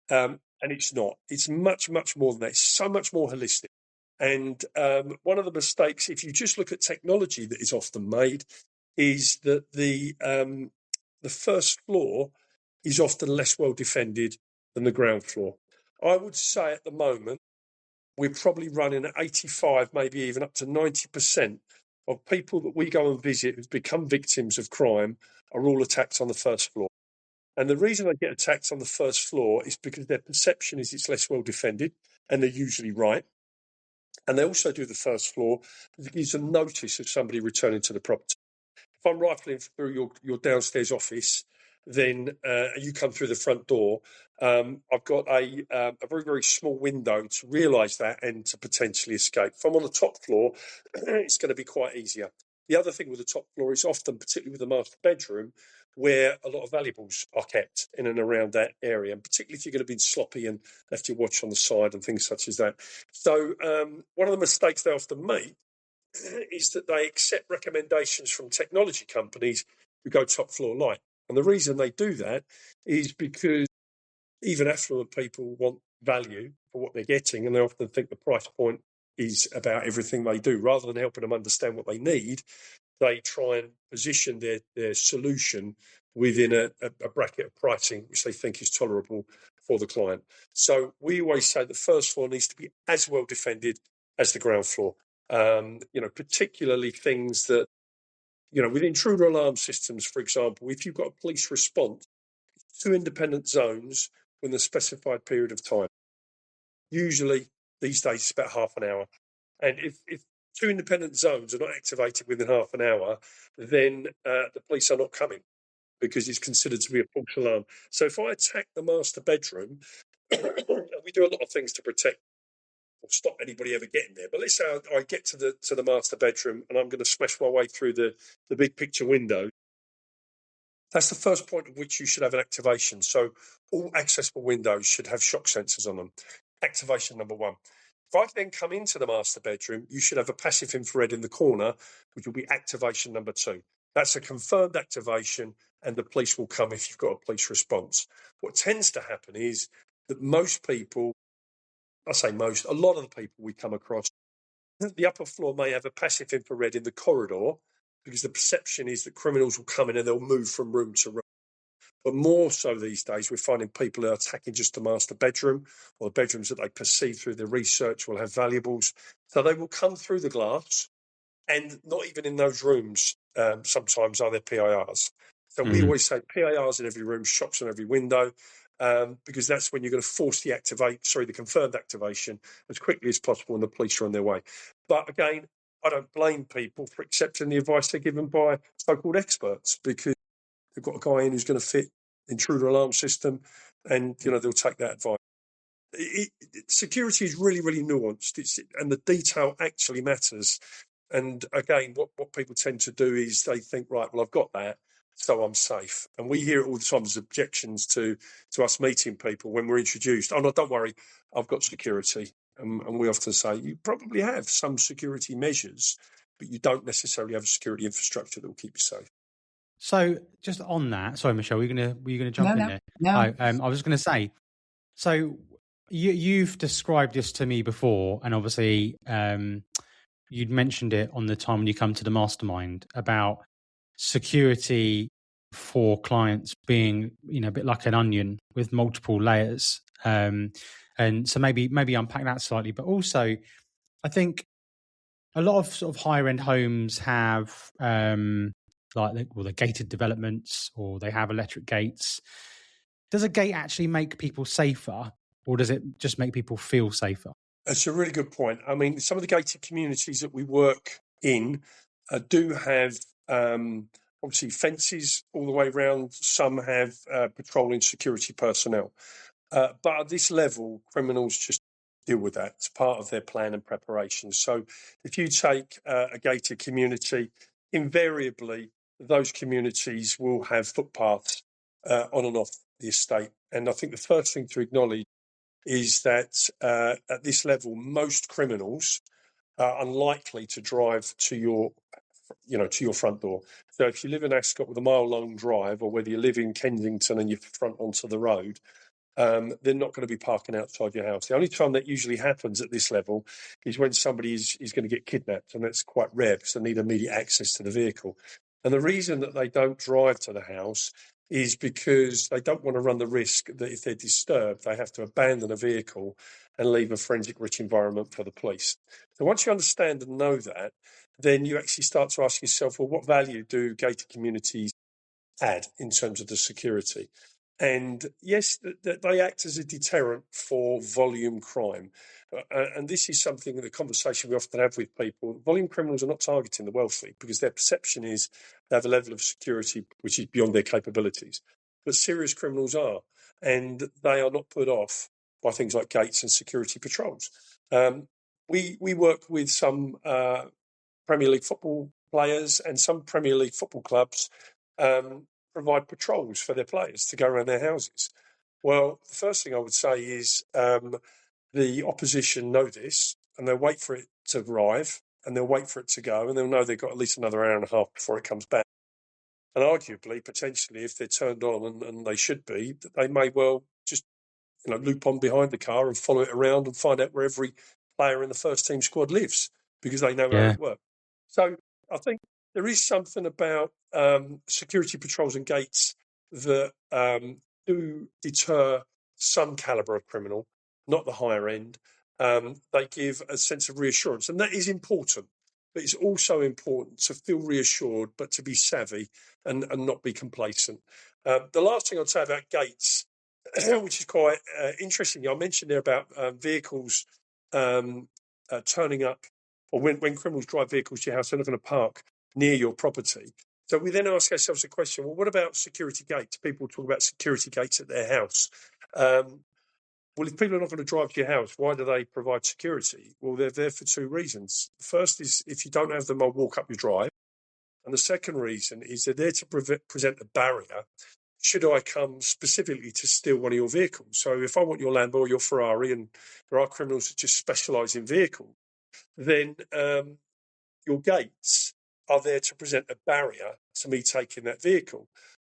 and it's not. It's much, much more than that. It's so much more holistic. And one of the mistakes, if you just look at technology that is often made, is that the first floor is often less well defended than the ground floor. I would say at the moment, we're probably running at 85, maybe even up to 90% of people that we go and visit who've become victims of crime are all attacked on the first floor. And the reason they get attacked on the first floor is because their perception is it's less well defended, and they're usually right. And they also do the first floor because it gives them notice of somebody returning to the property. If I'm rifling through your downstairs office, then you come through the front door, I've got a very, very small window to realise that and to potentially escape. If I'm on the top floor, it's going to be quite easier. The other thing with the top floor is often, particularly with the master bedroom, where a lot of valuables are kept in and around that area, and particularly if you're going to be sloppy and left your watch on the side and things such as that. So one of the mistakes they often make is that they accept recommendations from technology companies who go top floor light. And the reason they do that is because even affluent people want value for what they're getting, and they often think the price point is about everything they do. Rather than helping them understand what they need, they try and position their solution within a bracket of pricing which they think is tolerable for the client. So we always say the first floor needs to be as well defended as the ground floor. Particularly things that, with intruder alarm systems, for example, if you've got a police response, 2 independent zones within a specified period of time. Usually, these days, it's about half an hour. And if 2 independent zones are not activated within half an hour, then the police are not coming because it's considered to be a false alarm. So if I attack the master bedroom, we do a lot of things to protect or stop anybody ever getting there. But let's say I get to the master bedroom and I'm going to smash my way through the big picture window. That's the first point at which you should have an activation. So all accessible windows should have shock sensors on them. Activation number 1. If I then come into the master bedroom, you should have a passive infrared in the corner, which will be activation number 2. That's a confirmed activation, and the police will come if you've got a police response. What tends to happen is that most people, I say most, a lot of the people we come across, the upper floor may have a passive infrared in the corridor because the perception is that criminals will come in and they'll move from room to room. But more so these days, we're finding people are attacking just the master bedroom, or the bedrooms that they perceive through their research will have valuables. So they will come through the glass, and not even in those rooms sometimes are there PIRs. So we always say PIRs in every room, shocks on every window, because that's when you're going to force the confirmed activation as quickly as possible, and the police are on their way. But again, I don't blame people for accepting the advice they're given by so-called experts, because they've got a guy in who's going to fit intruder alarm system, and they'll take that advice. Security is really, really nuanced, and the detail actually matters. And again, what people tend to do is they think, right, well, I've got that, so I'm safe. And we hear it all the time as objections to us meeting people when we're introduced. Oh, no, don't worry, I've got security. And we often say, you probably have some security measures, but you don't necessarily have a security infrastructure that will keep you safe. So just on that, sorry, Michelle, were you going to jump in there? No. I was just going to say, so You've described this to me before, and obviously you'd mentioned it on the time when you come to the mastermind about security for clients being, a bit like an onion with multiple layers. And so maybe unpack that slightly, but also I think a lot of sort of higher end homes have the gated developments, or they have electric gates. Does a gate actually make people safer, or does it just make people feel safer? That's a really good point. I mean, some of the gated communities that we work in do have obviously fences all the way around. Some have patrolling security personnel. But at this level, criminals just deal with that. It's part of their plan and preparation. So if you take a gated community, invariably those communities will have footpaths on and off the estate. And I think the first thing to acknowledge is that at this level, most criminals are unlikely to drive to your front door. So if you live in Ascot with a mile-long drive, or whether you live in Kensington and you front onto the road, they're not going to be parking outside your house. The only time that usually happens at this level is when somebody is going to get kidnapped, and that's quite rare because they need immediate access to the vehicle. And the reason that they don't drive to the house is because they don't want to run the risk that if they're disturbed, they have to abandon a vehicle and leave a forensic-rich environment for the police. So once you understand and know that, then you actually start to ask yourself, well, what value do gated communities add in terms of the security? And yes, they act as a deterrent for volume crime. And this is something, the conversation we often have with people. Volume criminals are not targeting the wealthy because their perception is they have a level of security which is beyond their capabilities. But serious criminals are, and they are not put off by things like gates and security patrols. We work with some Premier League football players, and some Premier League football clubs provide patrols for their players to go around their houses. Well, the first thing I would say is the opposition know this, and they'll wait for it to arrive, and they'll wait for it to go, and they'll know they've got at least another hour and a half before it comes back. And arguably, potentially, if they're turned on, and they should be, they may well just loop on behind the car and follow it around and find out where every player in the first team squad lives, because they know how it works. So I think there is something about security patrols and gates that do deter some calibre of criminal, not the higher end. They give a sense of reassurance, and that is important. But it's also important to feel reassured, but to be savvy and not be complacent. The last thing I'd say about gates, which is quite interesting, I mentioned there about vehicles turning up, or when criminals drive vehicles to your house, they're not going to park near your property. So we then ask ourselves the question, well, what about security gates? People talk about security gates at their house. Well, if people are not going to drive to your house, why do they provide security? Well, they're there for two reasons. The first is if you don't have them, I'll walk up your drive. And the second reason is they're there to present a barrier should I come specifically to steal one of your vehicles. So if I want your Lambo or your Ferrari, and there are criminals that just specialise in vehicles, then your gates are there to present a barrier to me taking that vehicle.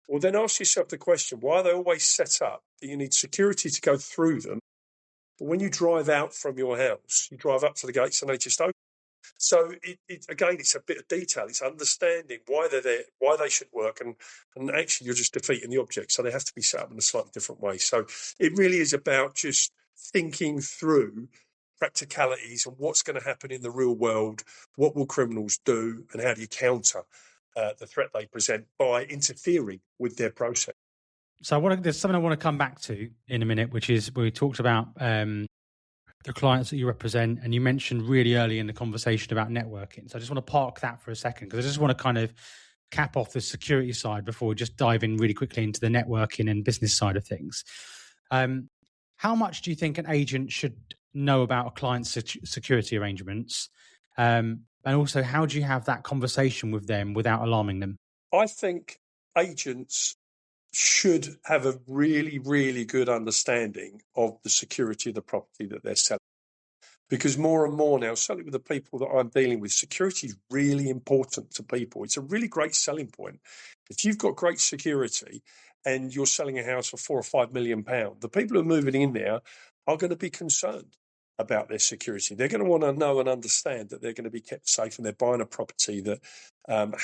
Well, then ask yourself the question, why are they always set up that you need security to go through them? But when you drive out from your house, you drive up to the gates and they just open. So, again, it's a bit of detail. It's understanding why they're there, why they should work, and actually you're just defeating the object. So they have to be set up in a slightly different way. So it really is about just thinking through practicalities and what's going to happen in the real world, what will criminals do, and how do you counter the threat they present by interfering with their process. So there's something I want to come back to in a minute, which is where we talked about the clients that you represent, and you mentioned really early in the conversation about networking. So I just want to park that for a second, because I just want to kind of cap off the security side before we just dive in really quickly into the networking and business side of things. How much do you think an agent should know about a client's security arrangements? And also, how do you have that conversation with them without alarming them? I think agents should have a really, really good understanding of the security of the property that they're selling. Because more and more now, certainly with the people that I'm dealing with, security is really important to people. It's a really great selling point. If you've got great security and you're selling a house for £4 or £5 million, the people who are moving in there are going to be concerned about their security. They're going to want to know and understand that they're going to be kept safe, and they're buying a property that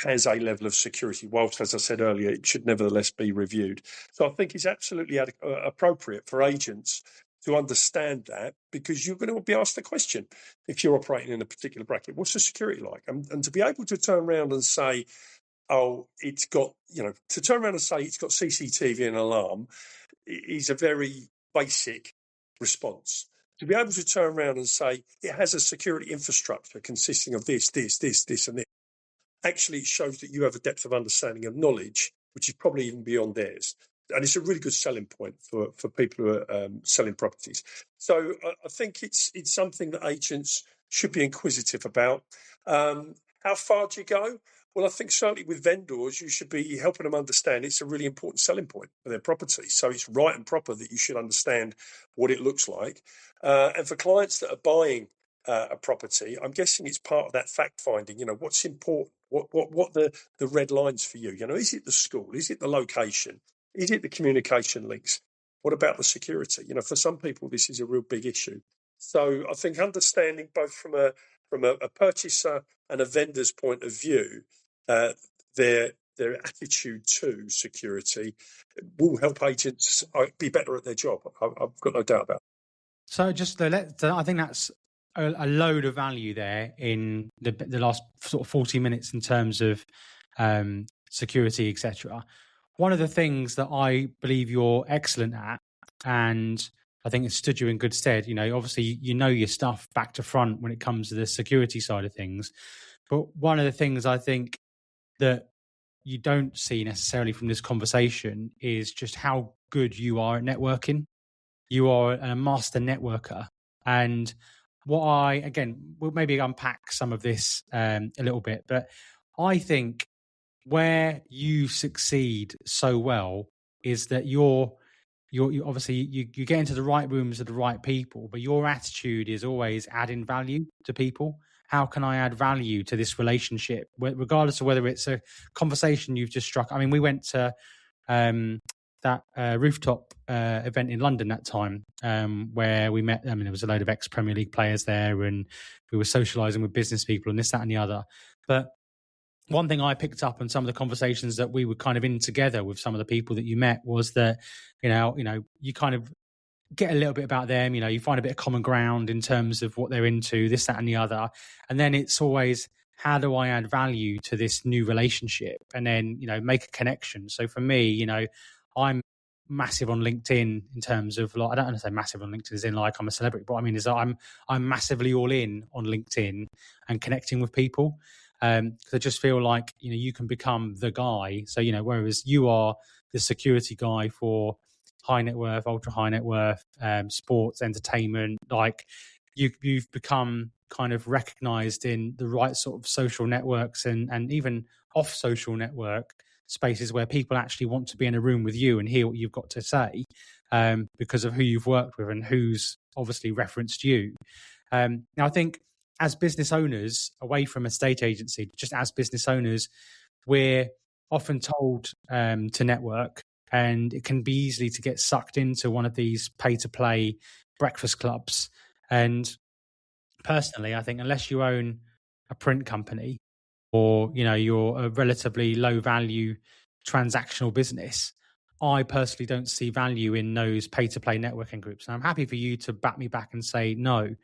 has a level of security, whilst, as I said earlier, it should nevertheless be reviewed. So I think it's absolutely appropriate for agents to understand that, because you're going to be asked the question if you're operating in a particular bracket, what's the security like? And to be able to turn around and say, oh, it's got, to turn around and say it's got CCTV and alarm is a very basic response. To be able to turn around and say it has a security infrastructure consisting of this, and this, actually it shows that you have a depth of understanding of knowledge, which is probably even beyond theirs. And it's a really good selling point for people who are selling properties. So I think it's something that agents should be inquisitive about. How far do you go? Well, I think certainly with vendors, you should be helping them understand it's a really important selling point for their property. So it's right and proper that you should understand what it looks like. And for clients that are buying a property, I'm guessing it's part of that fact finding. What's important? What the red lines for you? Is it the school? Is it the location? Is it the communication links? What about the security? For some people, this is a real big issue. So I think understanding both from a purchaser and a vendor's point of view, their attitude to security will help agents be better at their job. I've got no doubt about it. So I think that's a load of value there in the last sort of 40 minutes in terms of security, etc. One of the things that I believe you're excellent at, and I think it's stood you in good stead, obviously you know your stuff back to front when it comes to the security side of things. But one of the things I think that you don't see necessarily from this conversation is just how good you are at networking. You are a master networker. And we'll maybe unpack some of this a little bit, but I think where you succeed so well is that you obviously you get into the right rooms with the right people, but your attitude is always adding value to people. How can I add value to this relationship, regardless of whether it's a conversation you've just struck? I mean, we went to that rooftop event in London that time, where we met. I mean, there was a load of ex-Premier League players there, and we were socialising with business people and this, that, and the other. But one thing I picked up on some of the conversations that we were kind of in together with some of the people that you met was that, you kind of get a little bit about them, you find a bit of common ground in terms of what they're into, this, that, and the other. And then it's always, how do I add value to this new relationship? And then, make a connection. So for me, I'm massive on LinkedIn in terms of, like, I don't want to say massive on LinkedIn as in like I'm a celebrity, but I mean is I'm massively all in on LinkedIn and connecting with people. Because I just feel like, you can become the guy. So, whereas you are the security guy for high net worth, ultra high net worth, sports, entertainment, like you've become kind of recognized in the right sort of social networks and even off social network spaces where people actually want to be in a room with you and hear what you've got to say, because of who you've worked with and who's obviously referenced you. Now, I think as business owners, away from a estate agency, just as business owners, we're often told to network, and it can be easily to get sucked into one of these pay-to-play breakfast clubs. And personally, I think unless you own a print company or, you're a relatively low-value transactional business, I personally don't see value in those pay-to-play networking groups. And I'm happy for you to back me back and say no.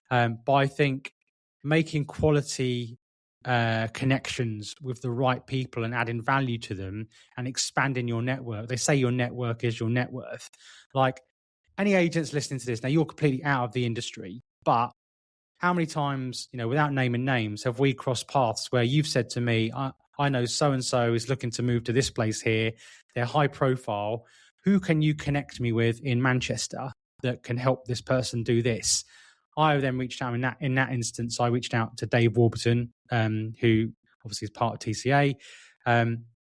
But I think making quality connections with the right people and adding value to them and expanding your network. They say your network is your net worth. Like, any agents listening to this, now you're completely out of the industry, but how many times, without naming names, have we crossed paths where you've said to me, I know so-and-so is looking to move to this place here. They're high profile. Who can you connect me with in Manchester that can help this person do this? I then reached out in that instance. I reached out to Dave Warburton, who obviously is part of TCA.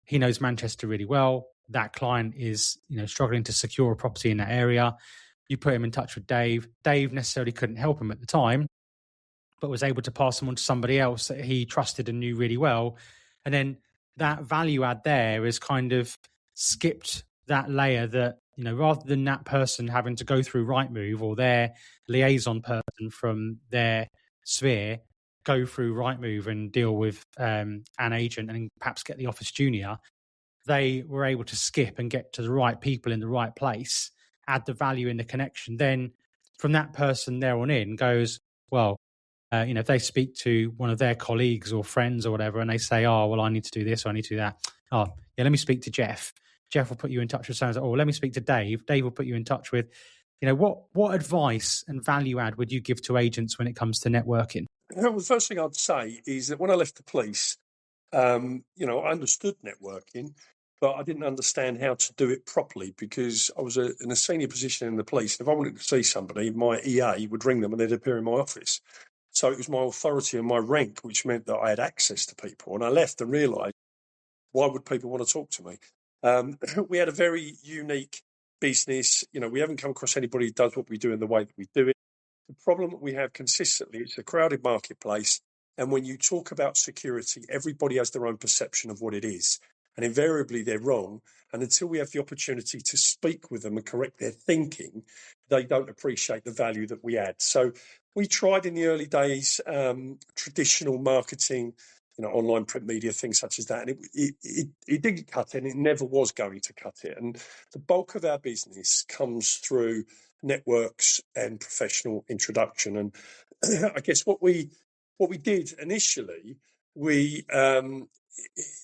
He knows Manchester really well. That client is, struggling to secure a property in that area. You put him in touch with Dave. Dave necessarily couldn't help him at the time, but was able to pass him on to somebody else that he trusted and knew really well. And then that value add there is kind of skipped that layer that, rather than that person having to go through Rightmove or their liaison person from their sphere go through Rightmove and deal with an agent and perhaps get the office junior, they were able to skip and get to the right people in the right place, add the value in the connection. Then from that person there on in goes, well, if they speak to one of their colleagues or friends or whatever, and they say, oh, well, I need to do this or I need to do that. Oh, yeah, let me speak to Jeff. Jeff will put you in touch with someone. Oh, let me speak to Dave. Dave will put you in touch with, what advice and value add would you give to agents when it comes to networking? Well, the first thing I'd say is that when I left the police, I understood networking, but I didn't understand how to do it properly because I was in a senior position in the police. If I wanted to see somebody, my EA would ring them and they'd appear in my office. So it was my authority and my rank, which meant that I had access to people. And I left and realised, why would people want to talk to me? We had a very unique business. We haven't come across anybody who does what we do in the way that we do it. The problem that we have consistently, it's a crowded marketplace. And when you talk about security, everybody has their own perception of what it is. And invariably, they're wrong. And until we have the opportunity to speak with them and correct their thinking, they don't appreciate the value that we add. So we tried in the early days traditional marketing, online print media, things such as that. And it didn't cut it, and it never was going to cut it. And the bulk of our business comes through networks and professional introduction. And I guess what we did initially,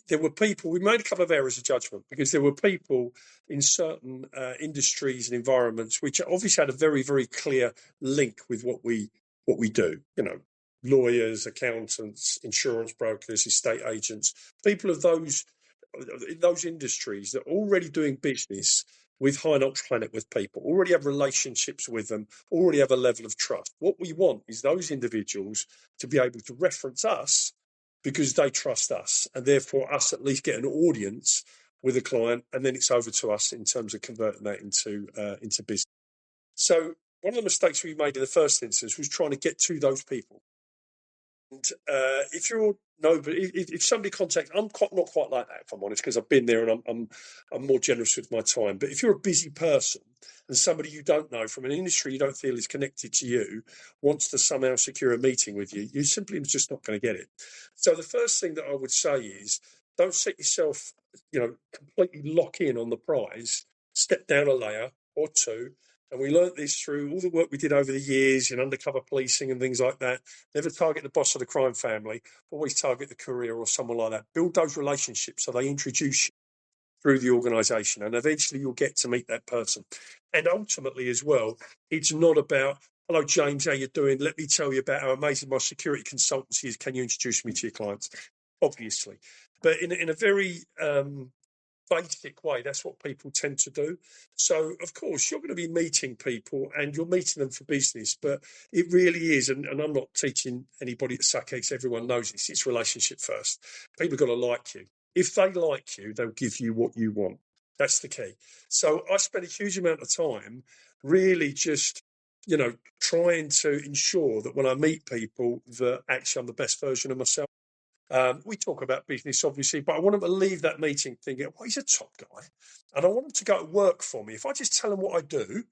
there were people, we made a couple of errors of judgment because there were people in certain industries and environments which obviously had a very, very clear link with what we do. Lawyers, accountants, insurance brokers, estate agents, people of those industries that are already doing business with high and ultra high net worth people, already have relationships with them, already have a level of trust. What we want is those individuals to be able to reference us because they trust us, and therefore us at least get an audience with a client, and then it's over to us in terms of converting that into business. So one of the mistakes we made in the first instance was trying to get to those people. And if somebody contacts, I'm not quite like that, if I'm honest, because I've been there and I'm more generous with my time. But if you're a busy person and somebody you don't know from an industry you don't feel is connected to you wants to somehow secure a meeting with you, you're simply just not going to get it. So the first thing that I would say is don't set yourself, completely lock in on the prize. Step down a layer or two. And we learnt this through all the work we did over the years in undercover policing and things like that. Never target the boss of the crime family, always target the courier or someone like that. Build those relationships so they introduce you through the organisation, and eventually you'll get to meet that person. And ultimately as well, it's not about, hello, James, how you doing? Let me tell you about how amazing my security consultancy is. Can you introduce me to your clients? Obviously. But in a very basic way, that's what people tend to do. So, of course, you're going to be meeting people and you're meeting them for business, but it really is, and I'm not teaching anybody to suck eggs, everyone knows this, it's relationship first. People have got to like you. If they like you, they'll give you what you want. That's the key. So I spend a huge amount of time really just, trying to ensure that when I meet people that actually I'm the best version of myself. We talk about business, obviously, but I want them to leave that meeting thinking, well, he's a top guy. And I want them to go to work for me. If I just tell them what I do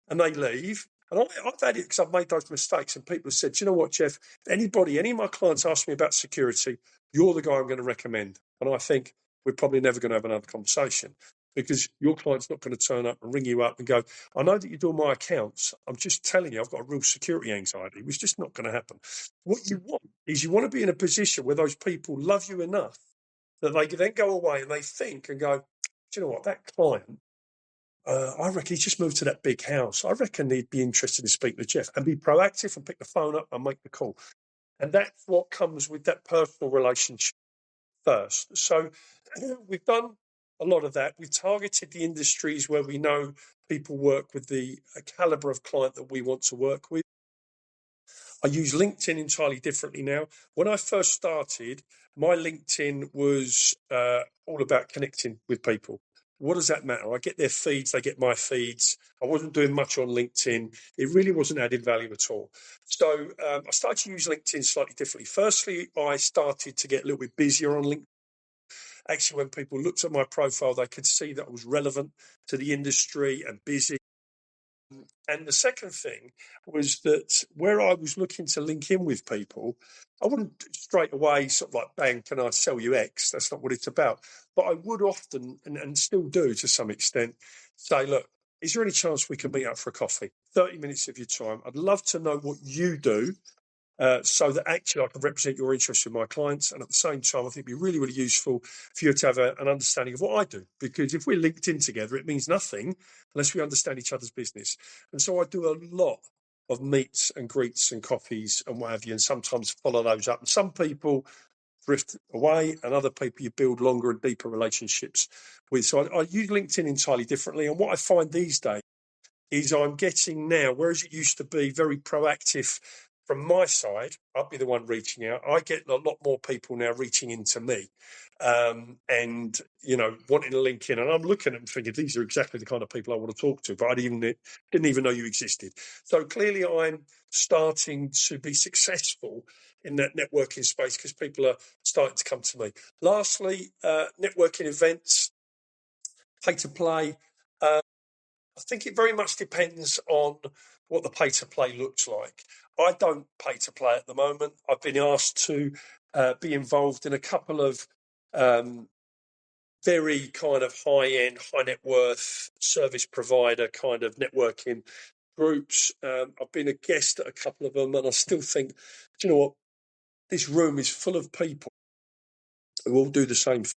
and they leave, and I've had it because I've made those mistakes, and people have said, you know what, Jeff, any of my clients ask me about security, you're the guy I'm going to recommend. And I think we're probably never going to have another conversation because your client's not going to turn up and ring you up and go, I know that you do my accounts. I'm just telling you, I've got a real security anxiety. It's just not going to happen. What you want is you want to be in a position where those people love you enough that they can then go away and they think and go, do you know what, that client, I reckon he's just moved to that big house. I reckon he'd be interested in speaking to Jeff, and be proactive and pick the phone up and make the call. And that's what comes with that personal relationship first. So we've done a lot of that. We've targeted the industries where we know people work with the caliber of client that we want to work with. I use LinkedIn entirely differently now. When I first started, my LinkedIn was all about connecting with people. What does that matter? I get their feeds, they get my feeds. I wasn't doing much on LinkedIn. It really wasn't adding value at all. So I started to use LinkedIn slightly differently. Firstly, I started to get a little bit busier on LinkedIn. actually, when people looked at my profile, they could see that I was relevant to the industry and busy. And the second thing was that where I was looking to link in with people, I wouldn't straight away sort of like, bang, can I sell you X? That's not what it's about. But I would often, and still do to some extent, say, look, is there any chance we can meet up for a coffee? 30 minutes of your time. I'd love to know what you do. So that actually I can represent your interests with my clients. And at the same time, I think it'd be really, really useful for you to have an understanding of what I do. Because if we're linked in together, it means nothing unless we understand each other's business. And so I do a lot of meets and greets and coffees and what have you, and sometimes follow those up. And some people drift away and other people you build longer and deeper relationships with. So I use LinkedIn entirely differently. And what I find these days is I'm getting now, whereas it used to be very proactive from my side, I'll be the one reaching out. I get a lot more people now reaching into me and, wanting to link in. And I'm looking at them thinking, these are exactly the kind of people I want to talk to, but I didn't even know you existed. So clearly I'm starting to be successful in that networking space because people are starting to come to me. Lastly, networking events, pay to play. I think it very much depends on what the pay to play looks like. I don't pay to play at the moment. I've been asked to be involved in a couple of very kind of high-end, high net worth service provider kind of networking groups. I've been a guest at a couple of them, and I still think, do you know what? This room is full of people who all do the same thing.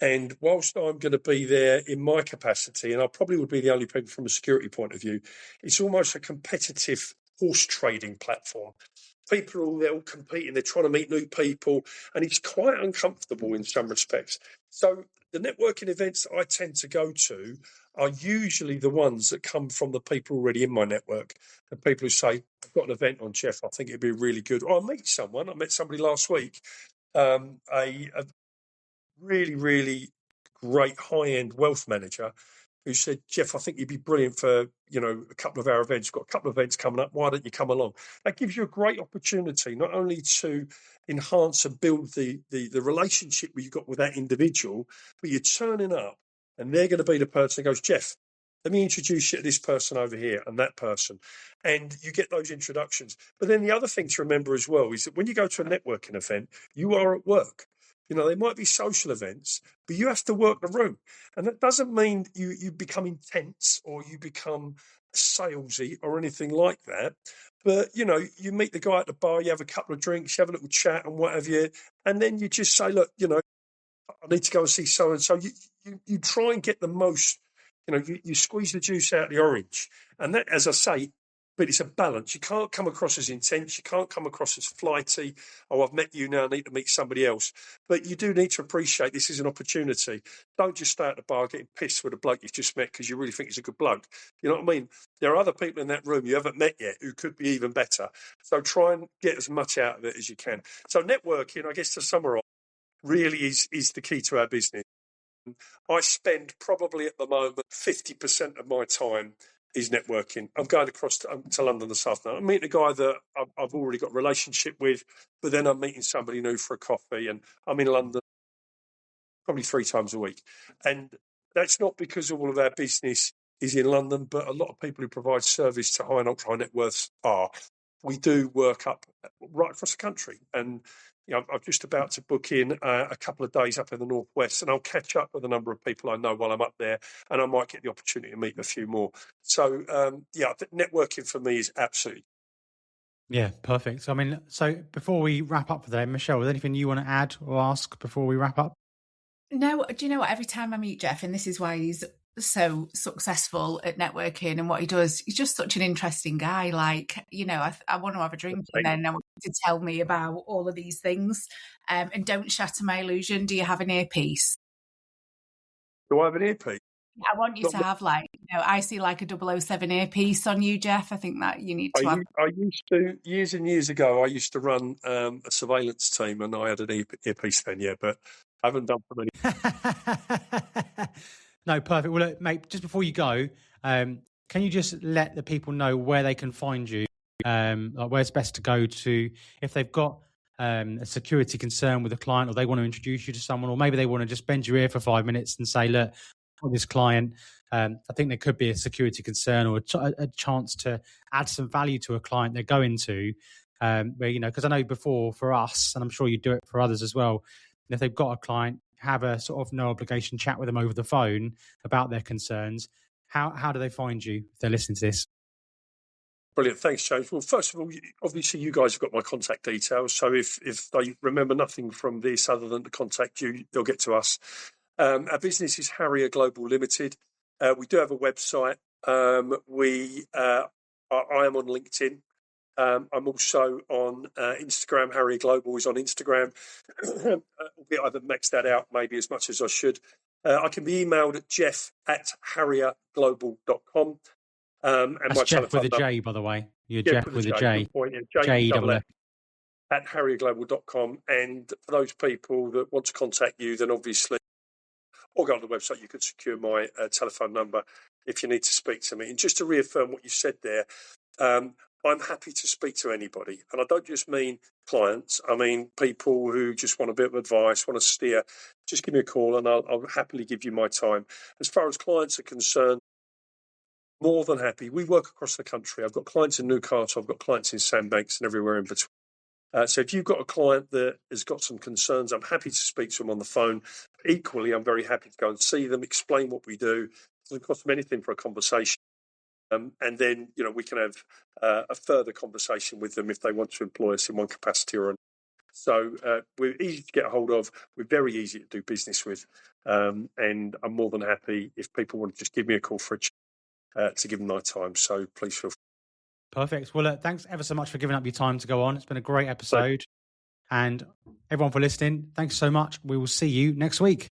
And whilst I'm going to be there in my capacity, and I probably would be the only people from a security point of view, it's almost a competitive horse trading platform. People they're all competing, they're trying to meet new people, and it's quite uncomfortable in some respects. So the networking events that I tend to go to are usually the ones that come from the people already in my network. The people who say, I've got an event on, Jeff, I think it'd be really good. Or I meet someone, I met somebody last week, a really, really great high-end wealth manager who said, Jeff, I think you'd be brilliant for, a couple of our events. We've got a couple of events coming up. Why don't you come along? That gives you a great opportunity, not only to enhance and build the relationship you've got with that individual, but you're turning up and they're going to be the person who goes, Jeff, let me introduce you to this person over here and that person. And you get those introductions. But then the other thing to remember as well is that when you go to a networking event, you are at work. They might be social events, but you have to work the room. And that doesn't mean you become intense or you become salesy or anything like that. But, you meet the guy at the bar, you have a couple of drinks, you have a little chat and what have you. And then you just say, look, I need to go and see so-and-so. You try and get the most, you squeeze the juice out of the orange. And that, as I say, but it's a balance. You can't come across as intense. You can't come across as flighty. Oh, I've met you now. I need to meet somebody else. But you do need to appreciate this is an opportunity. Don't just stay at the bar getting pissed with a bloke you've just met because you really think he's a good bloke. You know what I mean? There are other people in that room you haven't met yet who could be even better. So try and get as much out of it as you can. So networking, I guess to summarise, really is the key to our business. I spend probably at the moment 50% of my time is networking. I'm going across to London this afternoon. I'm meeting a guy that I've already got a relationship with, but then I'm meeting somebody new for a coffee, and I'm in London probably 3 times a week. And that's not because all of our business is in London, but a lot of people who provide service to high and ultra high net worths are. We do work up right across the country, and I'm just about to book in a couple of days up in the northwest, and I'll catch up with a number of people I know while I'm up there, and I might get the opportunity to meet a few more. So, networking for me is absolutely. Yeah, perfect. So before we wrap up today, Michelle, is there anything you want to add or ask before we wrap up? No, do you know what? Every time I meet Jeff, and this is why he's so successful at networking and what he does, he's just such an interesting guy. Like, I want to have a drink and then I want you to tell me about all of these things. And don't shatter my illusion. Do you have an earpiece? Do I have an earpiece? I want you to have I see like a 007 earpiece on you, Jeff. I think that you need to have. I used to, years and years ago, I used to run a surveillance team and I had an earpiece then, yeah, but I haven't done for many. No, perfect. Well, look, mate, just before you go, can you just let the people know where they can find you, like where it's best to go to if they've got a security concern with a client, or they want to introduce you to someone, or maybe they want to just bend your ear for 5 minutes and say, look, for this client, I think there could be a security concern or a chance to add some value to a client they're going to, where, because I know before for us, and I'm sure you do it for others as well, if they've got a client, have a sort of no obligation chat with them over the phone about their concerns. How do they find you if they're listening to this? Brilliant. Thanks, James. Well, first of all, obviously you guys have got my contact details. So if they remember nothing from this other than to contact you, they'll get to us. Our business is Harrier Global Limited. We do have a website. I am on LinkedIn. I'm also on Instagram. Harrier Global is on Instagram. Albeit I haven't maxed that out maybe as much as I should. I can be emailed at jeff@harrierglobal.com. And that's my Jeff with a J, by the way. You're Jeff with a J. J-double-F. At harrierglobal.com. And for those people that want to contact you, then obviously, or go on the website, you could secure my telephone number if you need to speak to me. And just to reaffirm what you said there, I'm happy to speak to anybody. And I don't just mean clients. I mean people who just want a bit of advice, want to steer. Just give me a call and I'll happily give you my time. As far as clients are concerned, more than happy. We work across the country. I've got clients in Newcastle. I've got clients in Sandbanks and everywhere in between. So if you've got a client that has got some concerns, I'm happy to speak to them on the phone. Equally, I'm very happy to go and see them, explain what we do. It doesn't cost them anything for a conversation. And then, we can have a further conversation with them if they want to employ us in one capacity or another. So we're easy to get a hold of. We're very easy to do business with. And I'm more than happy if people want to just give me a call for a chat. To give them my time, so please feel free. Perfect. Well, thanks ever so much for giving up your time to go on. It's been a great episode. And everyone for listening, thanks so much. We will see you next week.